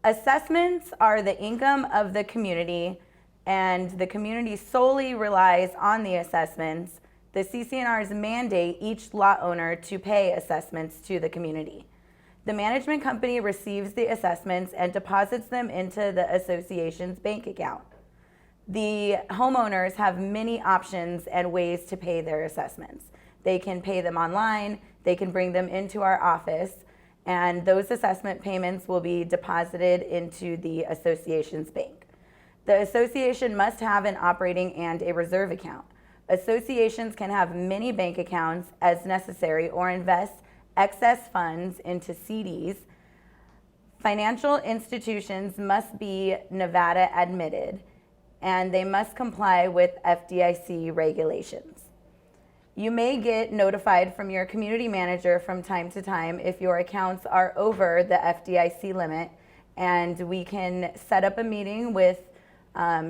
Assessments are the income of the community, and the community solely relies on the assessments. The CC&Rs mandate each lot owner to pay assessments to the community. The management company receives the assessments and deposits them into the association's bank account. The homeowners have many options and ways to pay their assessments. They can pay them online, they can bring them into our office, and those assessment payments will be deposited into the association's bank. The association must have an operating and a reserve account. Associations can have many bank accounts as necessary or invest excess funds into CDs. Financial institutions must be Nevada admitted, and they must comply with FDIC regulations. You may get notified from your community manager from time to time if your accounts are over the FDIC limit, and we can set up a meeting with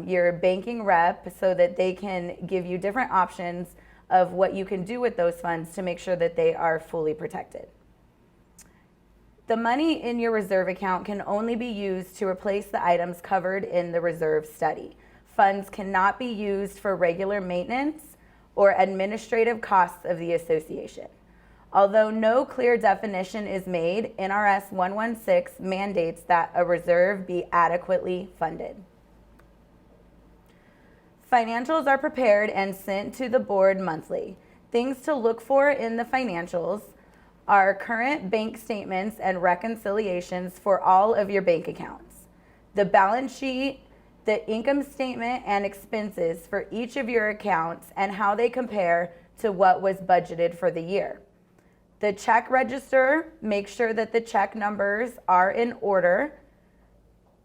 your banking rep so that they can give you different options of what you can do with those funds to make sure that they are fully protected. The money in your reserve account can only be used to replace the items covered in the reserve study. Funds cannot be used for regular maintenance or administrative costs of the association. Although no clear definition is made, NRS 116 mandates that a reserve be adequately funded. Financials are prepared and sent to the board monthly. Things to look for in the financials are current bank statements and reconciliations for all of your bank accounts, the balance sheet, the income statement and expenses for each of your accounts and how they compare to what was budgeted for the year. The check register, make sure that the check numbers are in order,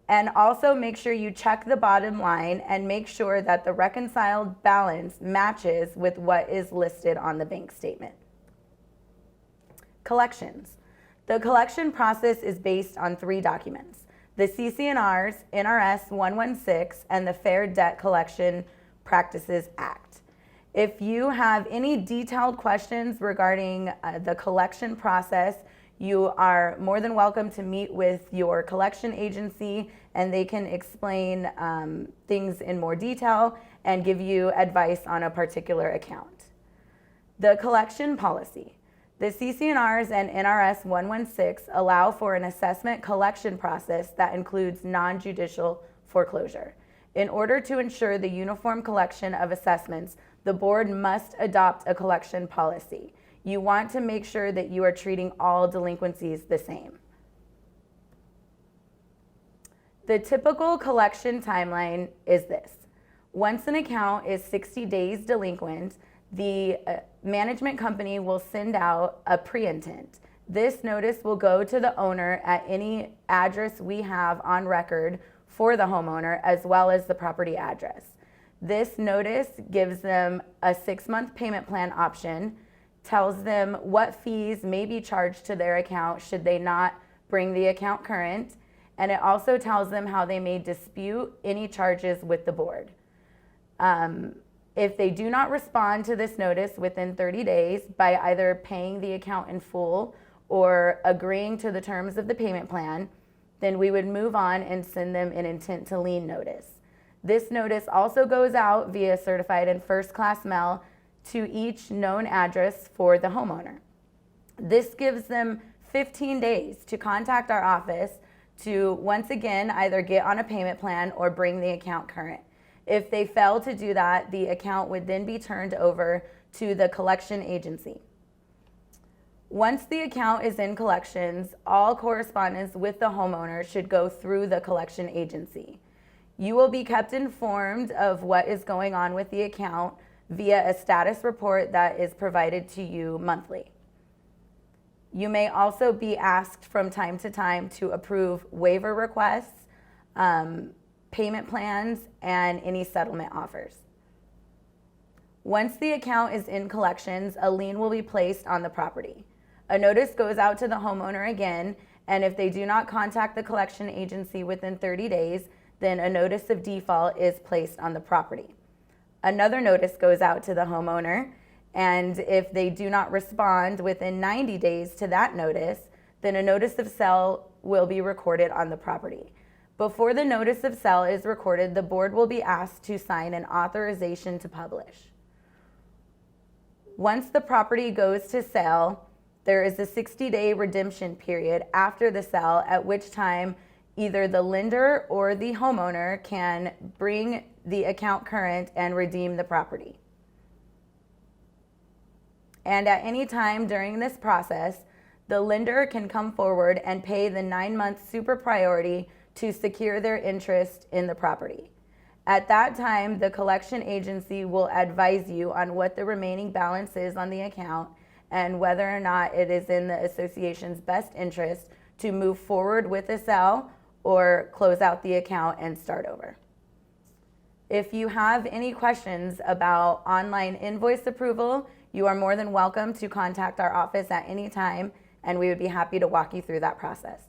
and also make sure you check the bottom line and make sure that the reconciled balance matches with what is listed on the bank statement. Collections. The collection process is based on 3 documents: the CC&Rs, NRS 116, and the Fair Debt Collection Practices Act. If you have any detailed questions regarding the collection process, you are more than welcome to meet with your collection agency, and they can explain things in more detail and give you advice on a particular account. The collection policy. The CC&Rs and NRS 116 allow for an assessment collection process that includes non-judicial foreclosure. In order to ensure the uniform collection of assessments, the board must adopt a collection policy. You want to make sure that you are treating all delinquencies the same. The typical collection timeline is this. Once an account is 60 days delinquent, the management company will send out a pre-intent. This notice will go to the owner at any address we have on record for the homeowner, as well as the property address. This notice gives them a 6-month payment plan option, tells them what fees may be charged to their account should they not bring the account current, and it also tells them how they may dispute any charges with the board. If they do not respond to this notice within 30 days by either paying the account in full or agreeing to the terms of the payment plan, then we would move on and send them an intent to lien notice. This notice also goes out via certified and first-class mail to each known address for the homeowner. This gives them 15 days to contact our office to once again either get on a payment plan or bring the account current. If they fail to do that, the account would then be turned over to the collection agency. Once the account is in collections, all correspondence with the homeowner should go through the collection agency. You will be kept informed of what is going on with the account via a status report that is provided to you monthly. You may also be asked from time to time to approve waiver requests, payment plans, and any settlement offers. Once the account is in collections, a lien will be placed on the property. A notice goes out to the homeowner again, and if they do not contact the collection agency within 30 days, then a notice of default is placed on the property. Another notice goes out to the homeowner, and if they do not respond within 90 days to that notice, then a notice of sale will be recorded on the property. Before the notice of sale is recorded, the board will be asked to sign an authorization to publish. Once the property goes to sale, there is a 60-day redemption period after the sale, at which time either the lender or the homeowner can bring the account current and redeem the property. And at any time during this process, the lender can come forward and pay the 9-month super priority to secure their interest in the property. At that time, the collection agency will advise you on what the remaining balance is on the account and whether or not it is in the association's best interest to move forward with a sale or close out the account and start over. If you have any questions about online invoice approval, you are more than welcome to contact our office at any time, and we would be happy to walk you through that process.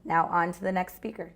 Now on to the next speaker.